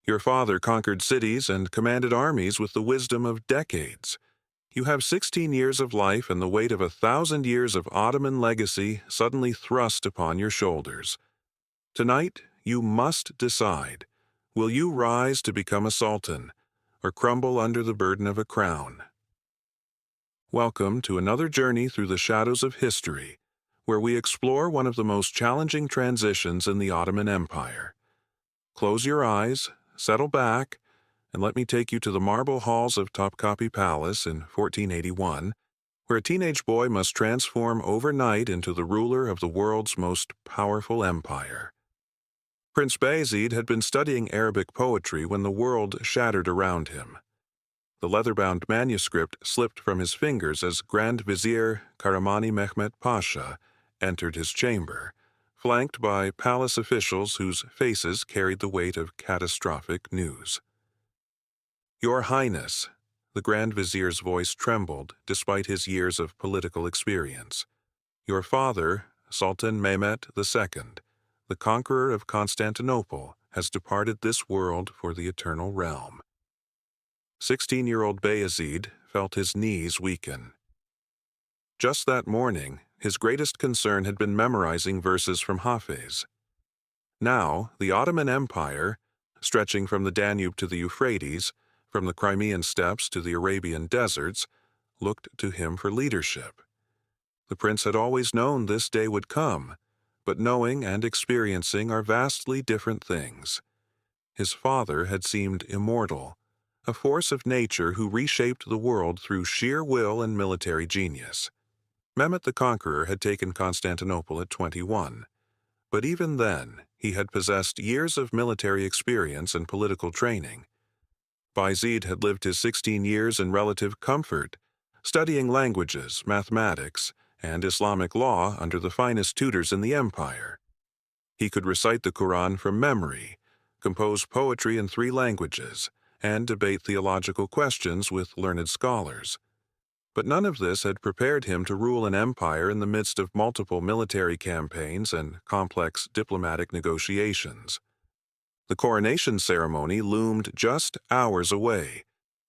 Your father conquered cities and commanded armies with the wisdom of decades. You have 16 years of life and the weight of 1,000 years of Ottoman legacy suddenly thrust upon your shoulders. Tonight, you must decide. Will you rise to become a sultan, or crumble under the burden of a crown? Welcome to another journey through the shadows of history, where we explore one of the most challenging transitions in the Ottoman Empire. Close your eyes, settle back, and let me take you to the marble halls of Topkapi Palace in 1481, where a teenage boy must transform overnight into the ruler of the world's most powerful empire. Prince Bayezid had been studying Arabic poetry when the world shattered around him. The leather-bound manuscript slipped from his fingers as Grand Vizier Kahramani Mehmet Pasha entered his chamber, flanked by palace officials whose faces carried the weight of catastrophic news. "Your Highness," the Grand Vizier's voice trembled despite his years of political experience. "Your father, Sultan Mehmet II, the conqueror of Constantinople, has departed this world for the eternal realm." 16-year-old Bayezid felt his knees weaken. Just that morning, his greatest concern had been memorizing verses from Hafiz. Now, the Ottoman Empire, stretching from the Danube to the Euphrates, from the Crimean steppes to the Arabian deserts, looked to him for leadership. The prince had always known this day would come, but knowing and experiencing are vastly different things. His father had seemed immortal, a force of nature who reshaped the world through sheer will and military genius. Mehmet the Conqueror had taken Constantinople at 21, but even then he had possessed years of military experience and political training. Bayezid had lived his 16 years in relative comfort, studying languages, mathematics, and Islamic law under the finest tutors in the empire. He could recite the Quran from memory, compose poetry in 3 languages, and debate theological questions with learned scholars. But none of this had prepared him to rule an empire in the midst of multiple military campaigns and complex diplomatic negotiations. The coronation ceremony loomed just hours away.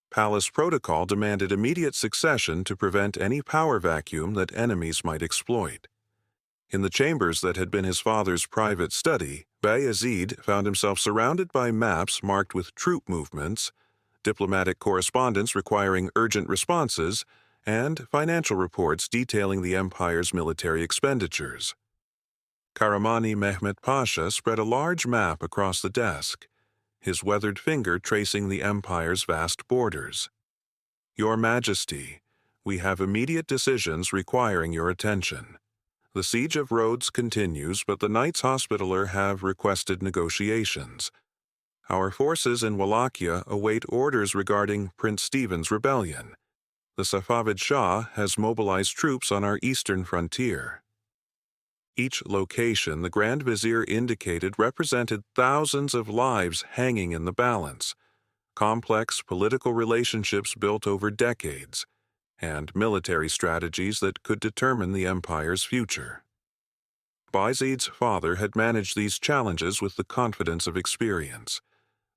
Palace protocol demanded immediate succession to prevent any power vacuum that enemies might exploit. In the chambers that had been his father's private study, Bayezid found himself surrounded by maps marked with troop movements, diplomatic correspondence requiring urgent responses, and financial reports detailing the empire's military expenditures. Kahramani Mehmet Pasha spread a large map across the desk, his weathered finger tracing the empire's vast borders. "Your Majesty, we have immediate decisions requiring your attention. The siege of Rhodes continues, but the Knights Hospitaller have requested negotiations. Our forces in Wallachia await orders regarding Prince Stephen's rebellion. The Safavid Shah has mobilized troops on our eastern frontier." Each location the Grand Vizier indicated represented thousands of lives hanging in the balance, complex political relationships built over decades, and military strategies that could determine the empire's future. Bayezid's father had managed these challenges with the confidence of experience.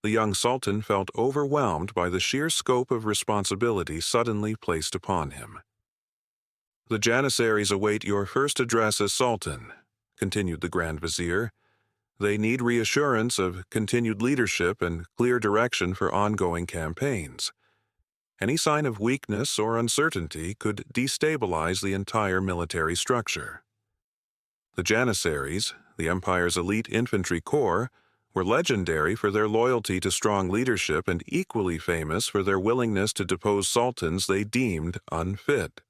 The young sultan felt overwhelmed by the sheer scope of responsibility suddenly placed upon him. "The Janissaries await your first address as sultan," continued the Grand Vizier. "They need reassurance of continued leadership and clear direction for ongoing campaigns. Any sign of weakness or uncertainty could destabilize the entire military structure." The Janissaries, the empire's elite infantry corps, were legendary for their loyalty to strong leadership and equally famous for their willingness to depose sultans they deemed unfit.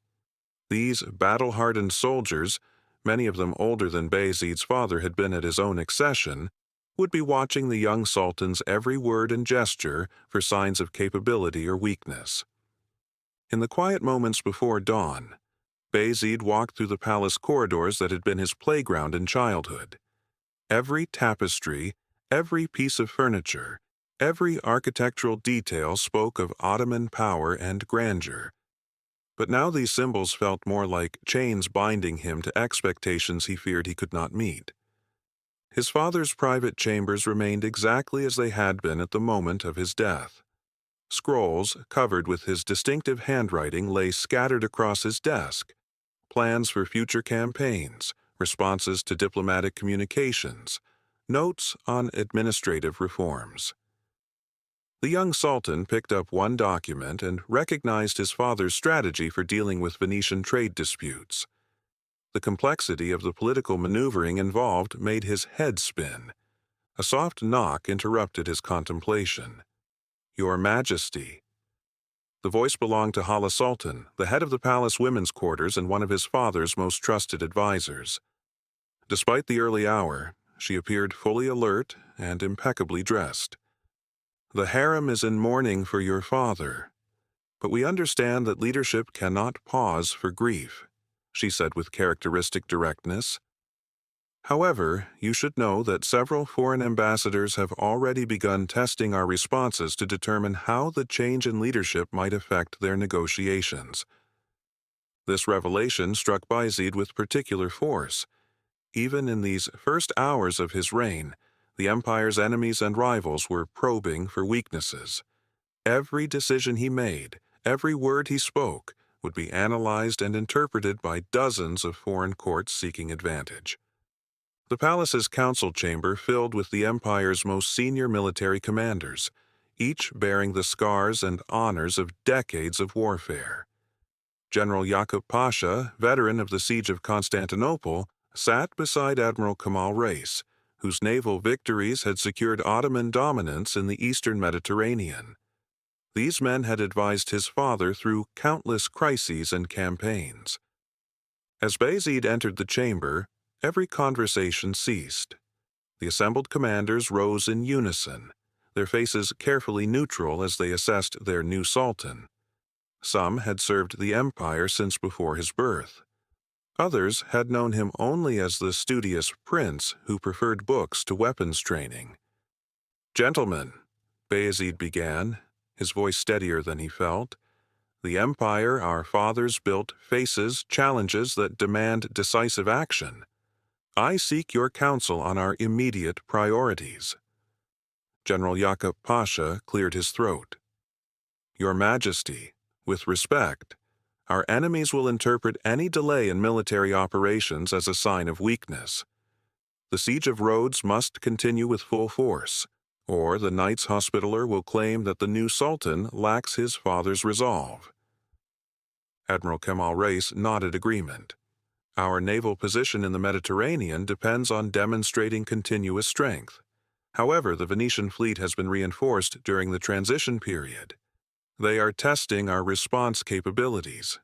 These battle-hardened soldiers, many of them older than Bayezid's father had been at his own accession, would be watching the young sultan's every word and gesture for signs of capability or weakness. In the quiet moments before dawn, Bayezid walked through the palace corridors that had been his playground in childhood. Every tapestry, every piece of furniture, every architectural detail spoke of Ottoman power and grandeur. But now these symbols felt more like chains binding him to expectations he feared he could not meet. His father's private chambers remained exactly as they had been at the moment of his death. Scrolls covered with his distinctive handwriting lay scattered across his desk, plans for future campaigns, responses to diplomatic communications, notes on administrative reforms. The young Sultan picked up one document and recognized his father's strategy for dealing with Venetian trade disputes. The complexity of the political maneuvering involved made his head spin. A soft knock interrupted his contemplation. "Your Majesty." The voice belonged to Hala Sultan, the head of the palace women's quarters and one of his father's most trusted advisors. Despite the early hour, she appeared fully alert and impeccably dressed. "The harem is in mourning for your father, but we understand that leadership cannot pause for grief," she said with characteristic directness. "However, you should know that several foreign ambassadors have already begun testing our responses to determine how the change in leadership might affect their negotiations." This revelation struck Bayezid with particular force. Even in these first hours of his reign, the empire's enemies and rivals were probing for weaknesses. Every decision he made, every word he spoke, would be analyzed and interpreted by dozens of foreign courts seeking advantage. The palace's council chamber filled with the empire's most senior military commanders, each bearing the scars and honors of decades of warfare. General Yaqub Pasha, veteran of the siege of Constantinople, sat beside Admiral Kemal Reis, whose naval victories had secured Ottoman dominance in the eastern Mediterranean. These men had advised his father through countless crises and campaigns. As Bayezid entered the chamber, every conversation ceased. The assembled commanders rose in unison, their faces carefully neutral as they assessed their new sultan. Some had served the empire since before his birth. Others had known him only as the studious prince who preferred books to weapons training. "Gentlemen," Bayezid began, his voice steadier than he felt, "the empire our fathers built faces challenges that demand decisive action. I seek your counsel on our immediate priorities." General Yaqub Pasha cleared his throat. "Your Majesty, with respect, our enemies will interpret any delay in military operations as a sign of weakness. The siege of Rhodes must continue with full force, or the Knights Hospitaller will claim that the new sultan lacks his father's resolve." Admiral Kemal Reis nodded agreement. "Our naval position in the Mediterranean depends on demonstrating continuous strength. However, the Venetian fleet has been reinforced during the transition period. They are testing our response capabilities."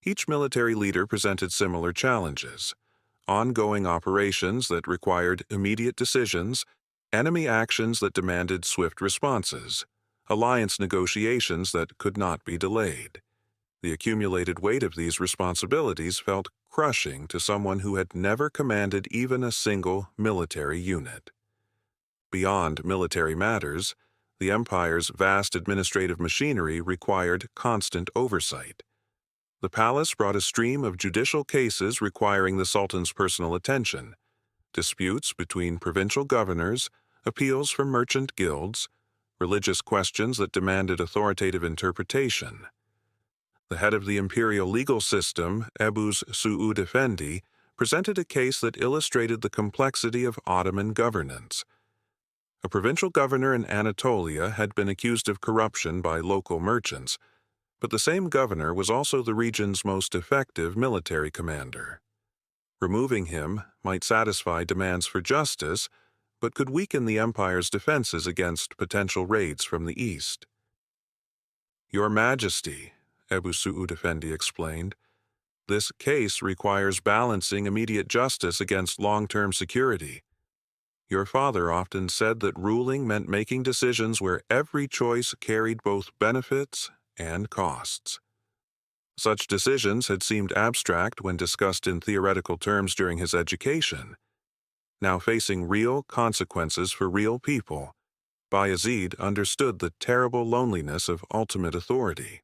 Each military leader presented similar challenges: ongoing operations that required immediate decisions, enemy actions that demanded swift responses, alliance negotiations that could not be delayed. The accumulated weight of these responsibilities felt crushing to someone who had never commanded even a single military unit. Beyond military matters, the empire's vast administrative machinery required constant oversight. The palace brought a stream of judicial cases requiring the sultan's personal attention: disputes between provincial governors, appeals from merchant guilds, religious questions that demanded authoritative interpretation. The head of the imperial legal system, Ebus Suud Effendi, presented a case that illustrated the complexity of Ottoman governance. A provincial governor in Anatolia had been accused of corruption by local merchants, but the same governor was also the region's most effective military commander. Removing him might satisfy demands for justice, but could weaken the empire's defenses against potential raids from the east. "Your Majesty," Ebu Suud Effendi explained, "this case requires balancing immediate justice against long-term security. Your father often said that ruling meant making decisions where every choice carried both benefits and costs. Such decisions had seemed abstract when discussed in theoretical terms during his education. Now facing real consequences for real people, Bayezid understood the terrible loneliness of ultimate authority.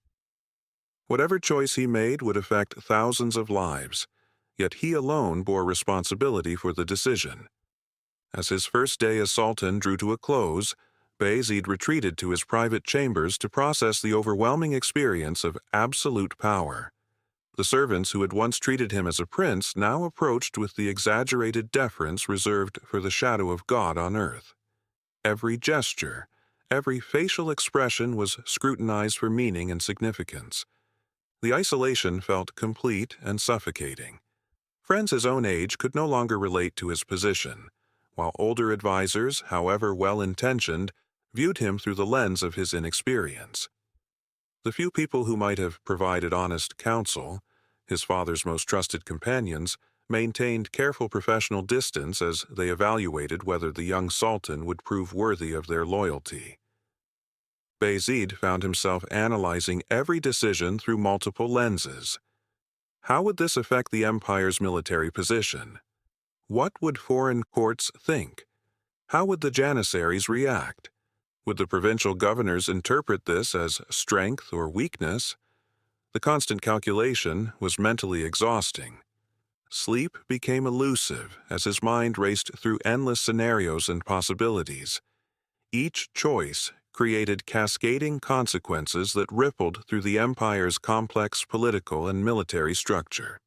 Whatever choice he made would affect thousands of lives, yet he alone bore responsibility for the decision. As his first day as Sultan drew to a close, Bayezid retreated to his private chambers to process the overwhelming experience of absolute power. The servants who had once treated him as a prince now approached with the exaggerated deference reserved for the shadow of God on earth. Every gesture, every facial expression was scrutinized for meaning and significance. The isolation felt complete and suffocating. Friends his own age could no longer relate to his position, while older advisers, however well-intentioned, viewed him through the lens of his inexperience. The few people who might have provided honest counsel, his father's most trusted companions, maintained careful professional distance as they evaluated whether the young sultan would prove worthy of their loyalty. Bayezid found himself analyzing every decision through multiple lenses. How would this affect the empire's military position? What would foreign courts think? How would the Janissaries react? Would the provincial governors interpret this as strength or weakness? The constant calculation was mentally exhausting. Sleep became elusive as his mind raced through endless scenarios and possibilities. Each choice created cascading consequences that rippled through the empire's complex political and military structure.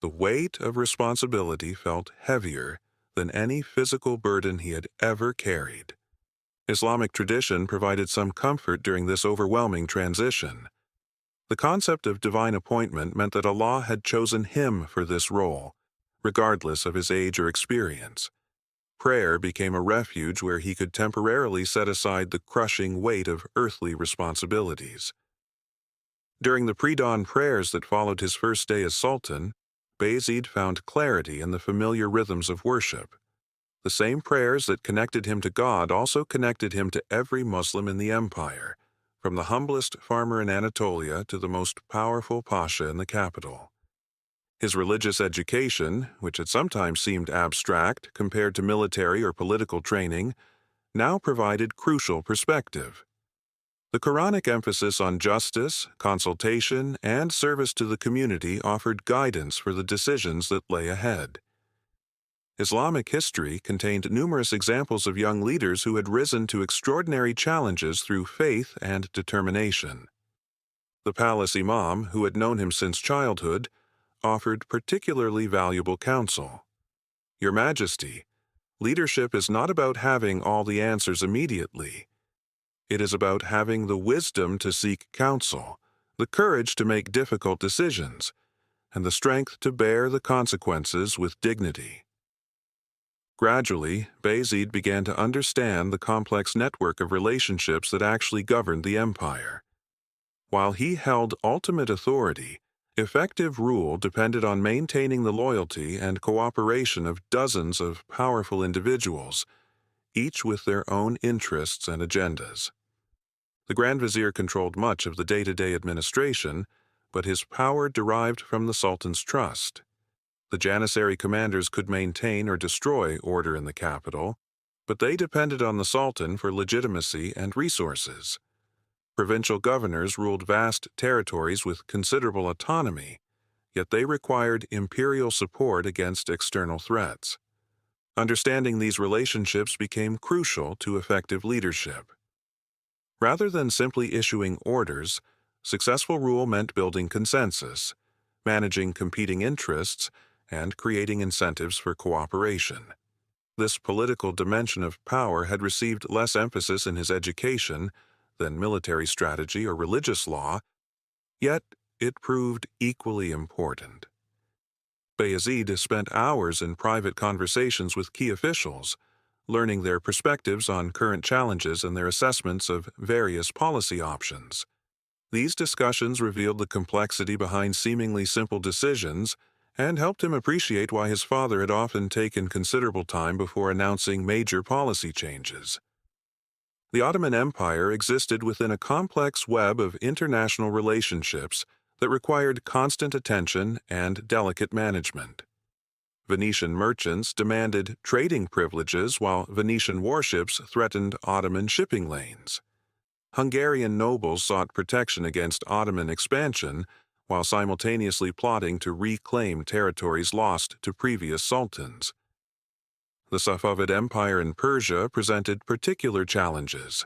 The weight of responsibility felt heavier than any physical burden he had ever carried. Islamic tradition provided some comfort during this overwhelming transition. The concept of divine appointment meant that Allah had chosen him for this role, regardless of his age or experience. Prayer became a refuge where he could temporarily set aside the crushing weight of earthly responsibilities. During the pre-dawn prayers that followed his first day as Sultan, Bayezid found clarity in the familiar rhythms of worship. The same prayers that connected him to God also connected him to every Muslim in the empire, from the humblest farmer in Anatolia to the most powerful pasha in the capital. His religious education, which had sometimes seemed abstract compared to military or political training, now provided crucial perspective. The Quranic emphasis on justice, consultation, and service to the community offered guidance for the decisions that lay ahead. Islamic history contained numerous examples of young leaders who had risen to extraordinary challenges through faith and determination. The palace imam, who had known him since childhood, offered particularly valuable counsel. Your Majesty, leadership is not about having all the answers immediately. It is about having the wisdom to seek counsel, the courage to make difficult decisions, and the strength to bear the consequences with dignity. Gradually, Bayezid began to understand the complex network of relationships that actually governed the empire. While he held ultimate authority, effective rule depended on maintaining the loyalty and cooperation of dozens of powerful individuals, each with their own interests and agendas. The Grand Vizier controlled much of the day-to-day administration, but his power derived from the Sultan's trust. The Janissary commanders could maintain or destroy order in the capital, but they depended on the Sultan for legitimacy and resources. Provincial governors ruled vast territories with considerable autonomy, yet they required imperial support against external threats. Understanding these relationships became crucial to effective leadership. Rather than simply issuing orders, successful rule meant building consensus, managing competing interests, and creating incentives for cooperation. This political dimension of power had received less emphasis in his education than military strategy or religious law, yet it proved equally important. Bayezid spent hours in private conversations with key officials, learning their perspectives on current challenges and their assessments of various policy options. These discussions revealed the complexity behind seemingly simple decisions and helped him appreciate why his father had often taken considerable time before announcing major policy changes. The Ottoman Empire existed within a complex web of international relationships that required constant attention and delicate management. Venetian merchants demanded trading privileges while Venetian warships threatened Ottoman shipping lanes. Hungarian nobles sought protection against Ottoman expansion while simultaneously plotting to reclaim territories lost to previous sultans. The Safavid Empire in Persia presented particular challenges,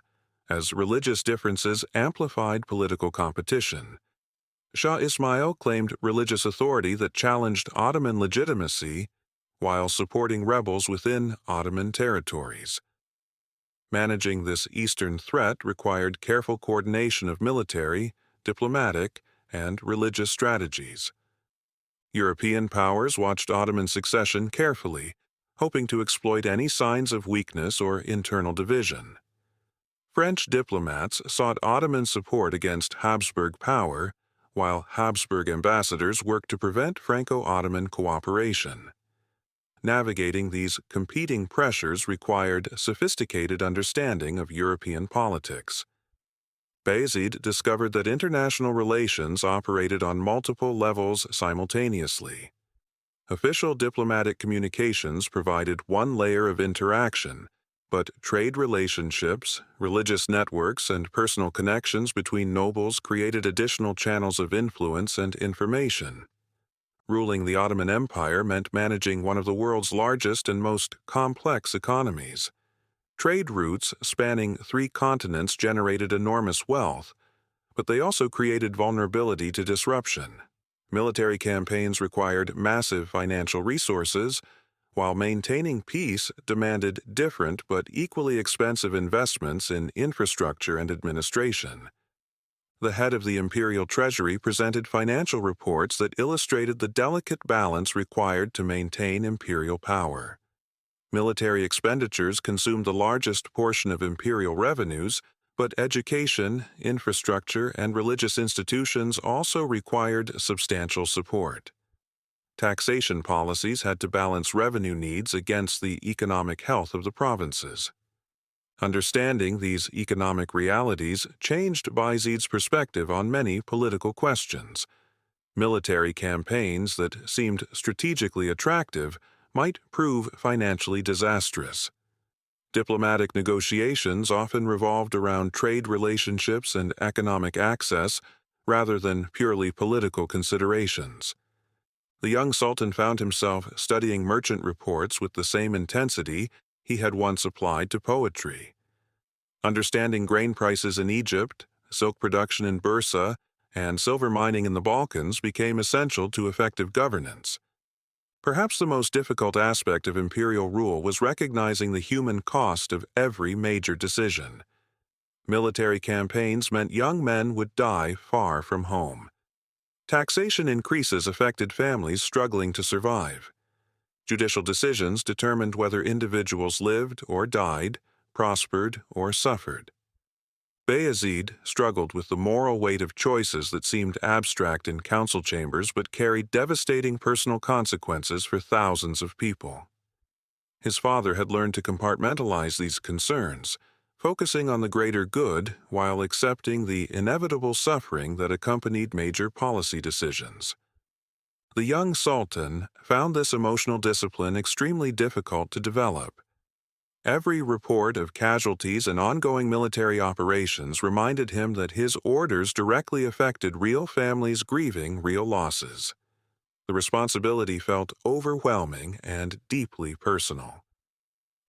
as religious differences amplified political competition. Shah Ismail claimed religious authority that challenged Ottoman legitimacy while supporting rebels within Ottoman territories. Managing this eastern threat required careful coordination of military, diplomatic, and religious strategies. European powers watched Ottoman succession carefully, hoping to exploit any signs of weakness or internal division. French diplomats sought Ottoman support against Habsburg power, while Habsburg ambassadors worked to prevent Franco-Ottoman cooperation. Navigating these competing pressures required sophisticated understanding of European politics. Bayezid discovered that international relations operated on multiple levels simultaneously. Official diplomatic communications provided one layer of interaction, but trade relationships, religious networks, and personal connections between nobles created additional channels of influence and information. Ruling the Ottoman Empire meant managing one of the world's largest and most complex economies. Trade routes spanning 3 continents generated enormous wealth, but they also created vulnerability to disruption. Military campaigns required massive financial resources, while maintaining peace demanded different but equally expensive investments in infrastructure and administration. The head of the imperial treasury presented financial reports that illustrated the delicate balance required to maintain imperial power. Military expenditures consumed the largest portion of imperial revenues, but education, infrastructure, and religious institutions also required substantial support. Taxation policies had to balance revenue needs against the economic health of the provinces. Understanding these economic realities changed Bayezid's perspective on many political questions. Military campaigns that seemed strategically attractive might prove financially disastrous. Diplomatic negotiations often revolved around trade relationships and economic access rather than purely political considerations. The young Sultan found himself studying merchant reports with the same intensity he had once applied to poetry. Understanding grain prices in Egypt, silk production in Bursa, and silver mining in the Balkans became essential to effective governance. Perhaps the most difficult aspect of imperial rule was recognizing the human cost of every major decision. Military campaigns meant young men would die far from home. Taxation increases affected families struggling to survive. Judicial decisions determined whether individuals lived or died, prospered or suffered. Bayezid struggled with the moral weight of choices that seemed abstract in council chambers but carried devastating personal consequences for thousands of people. His father had learned to compartmentalize these concerns, focusing on the greater good while accepting the inevitable suffering that accompanied major policy decisions. The young Sultan found this emotional discipline extremely difficult to develop. Every report of casualties and ongoing military operations reminded him that his orders directly affected real families grieving real losses. The responsibility felt overwhelming and deeply personal.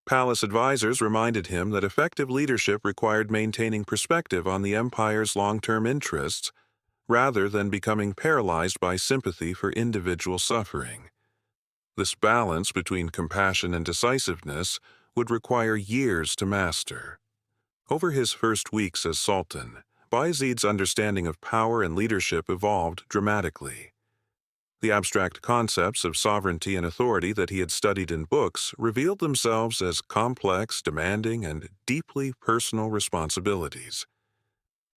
Palace advisors reminded him that effective leadership required maintaining perspective on the empire's long-term interests rather than becoming paralyzed by sympathy for individual suffering. This balance between compassion and decisiveness would require years to master. Over his first weeks as Sultan, Bayezid's understanding of power and leadership evolved dramatically. The abstract concepts of sovereignty and authority that he had studied in books revealed themselves as complex, demanding, and deeply personal responsibilities.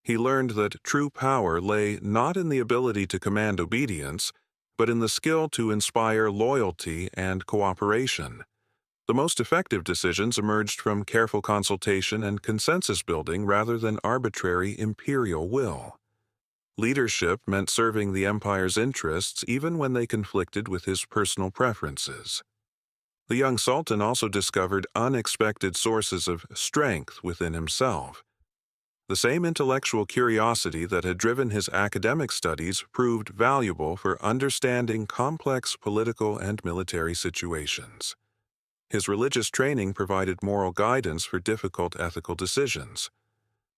He learned that true power lay not in the ability to command obedience, but in the skill to inspire loyalty and cooperation. The most effective decisions emerged from careful consultation and consensus building rather than arbitrary imperial will. Leadership meant serving the empire's interests even when they conflicted with his personal preferences. The young Sultan also discovered unexpected sources of strength within himself. The same intellectual curiosity that had driven his academic studies proved valuable for understanding complex political and military situations. His religious training provided moral guidance for difficult ethical decisions.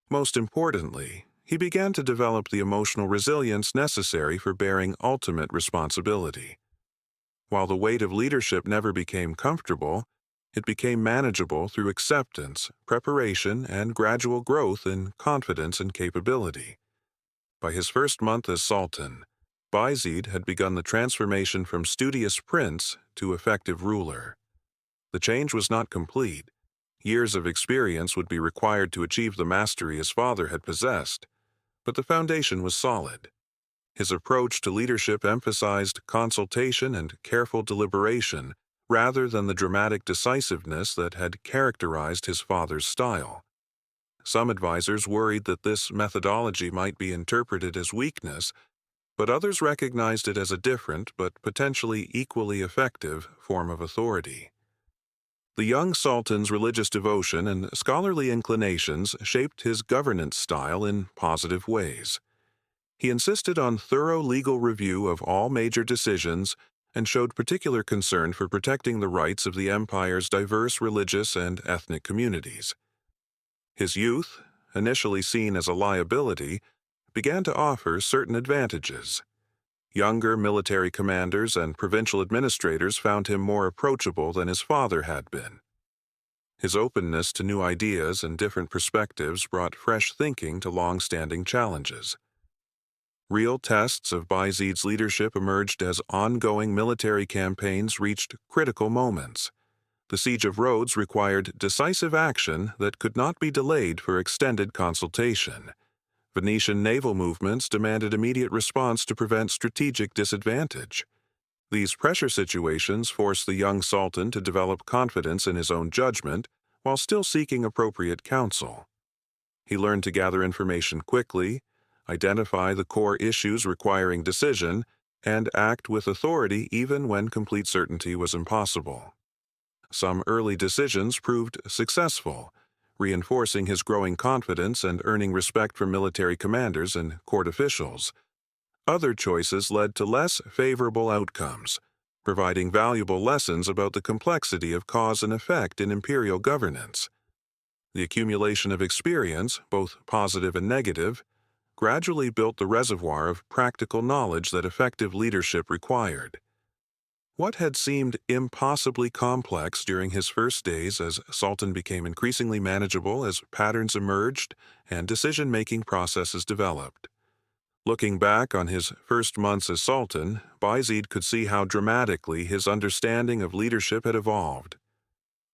Most importantly, he began to develop the emotional resilience necessary for bearing ultimate responsibility. While the weight of leadership never became comfortable, it became manageable through acceptance, preparation, and gradual growth in confidence and capability. By his first month as Sultan, Bayezid had begun the transformation from studious prince to effective ruler. The change was not complete. Years of experience would be required to achieve the mastery his father had possessed, but the foundation was solid. His approach to leadership emphasized consultation and careful deliberation rather than the dramatic decisiveness that had characterized his father's style. Some advisors worried that this methodology might be interpreted as weakness, but others recognized it as a different but potentially equally effective form of authority. The young Sultan's religious devotion and scholarly inclinations shaped his governance style in positive ways. He insisted on thorough legal review of all major decisions and showed particular concern for protecting the rights of the empire's diverse religious and ethnic communities. His youth, initially seen as a liability, began to offer certain advantages. Younger military commanders and provincial administrators found him more approachable than his father had been. His openness to new ideas and different perspectives brought fresh thinking to long-standing challenges. Real tests of Bayezid's leadership emerged as ongoing military campaigns reached critical moments. The siege of Rhodes required decisive action that could not be delayed for extended consultation. Venetian naval movements demanded immediate response to prevent strategic disadvantage. These pressure situations forced the young Sultan to develop confidence in his own judgment while still seeking appropriate counsel. He learned to gather information quickly, identify the core issues requiring decision, and act with authority even when complete certainty was impossible. Some early decisions proved successful, reinforcing his growing confidence and earning respect from military commanders and court officials. Other choices led to less favorable outcomes, providing valuable lessons about the complexity of cause and effect in imperial governance. The accumulation of experience, both positive and negative, gradually built the reservoir of practical knowledge that effective leadership required. What had seemed impossibly complex during his first days as Sultan became increasingly manageable as patterns emerged and decision-making processes developed. Looking back on his first months as Sultan, Bayezid could see how dramatically his understanding of leadership had evolved.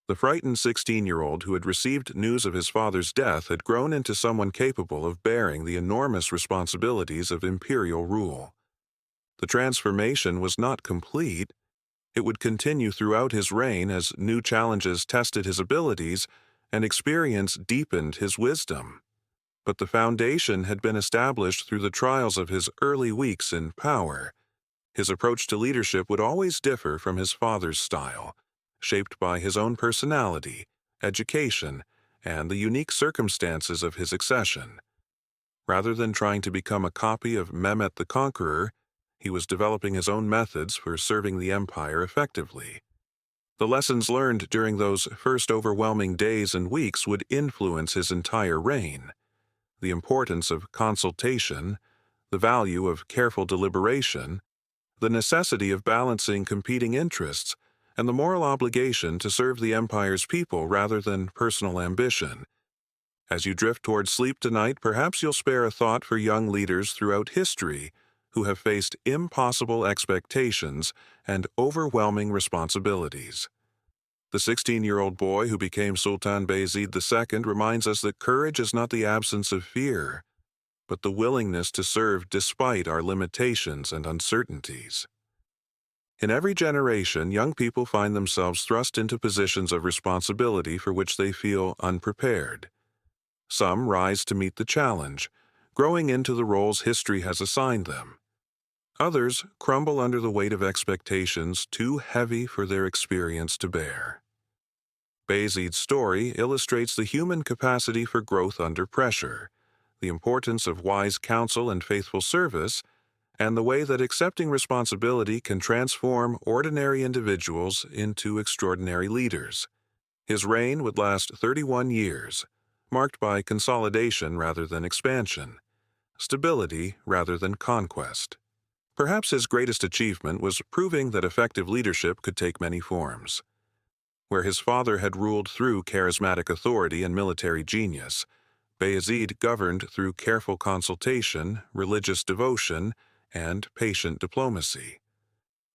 The frightened 16-year-old who had received news of his father's death had grown into someone capable of bearing the enormous responsibilities of imperial rule. The transformation was not complete. It would continue throughout his reign as new challenges tested his abilities and experience deepened his wisdom. But the foundation had been established through the trials of his early weeks in power. His approach to leadership would always differ from his father's style, shaped by his own personality, education, and the unique circumstances of his accession. Rather than trying to become a copy of Mehmet the Conqueror, he was developing his own methods for serving the empire effectively. The lessons learned during those first overwhelming days and weeks would influence his entire reign. The importance of consultation, the value of careful deliberation, the necessity of balancing competing interests, and the moral obligation to serve the empire's people rather than personal ambition. As you drift toward sleep tonight, perhaps you'll spare a thought for young leaders throughout history who have faced impossible expectations and overwhelming responsibilities. The 16-year-old boy who became Sultan Bayezid II reminds us that courage is not the absence of fear, but the willingness to serve despite our limitations and uncertainties. In every generation, young people find themselves thrust into positions of responsibility for which they feel unprepared. Some rise to meet the challenge, growing into the roles history has assigned them. Others crumble under the weight of expectations too heavy for their experience to bear. Bayezid's story illustrates the human capacity for growth under pressure, the importance of wise counsel and faithful service, and the way that accepting responsibility can transform ordinary individuals into extraordinary leaders. His reign would last 31 years, marked by consolidation rather than expansion, stability rather than conquest. Perhaps his greatest achievement was proving that effective leadership could take many forms. Where his father had ruled through charismatic authority and military genius, Bayezid governed through careful consultation, religious devotion, and patient diplomacy.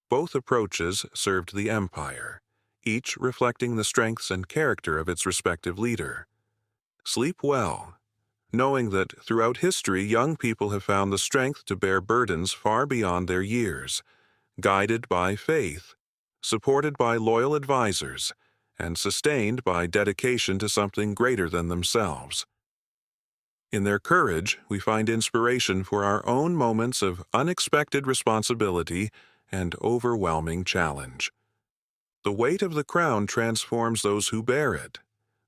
Both approaches served the empire, each reflecting the strengths and character of its respective leader. Sleep well, knowing that throughout history young people have found the strength to bear burdens far beyond their years, guided by faith, supported by loyal advisors, and sustained by dedication to something greater than themselves. In their courage, we find inspiration for our own moments of unexpected responsibility and overwhelming challenge. The weight of the crown transforms those who bear it,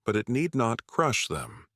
but it need not crush them.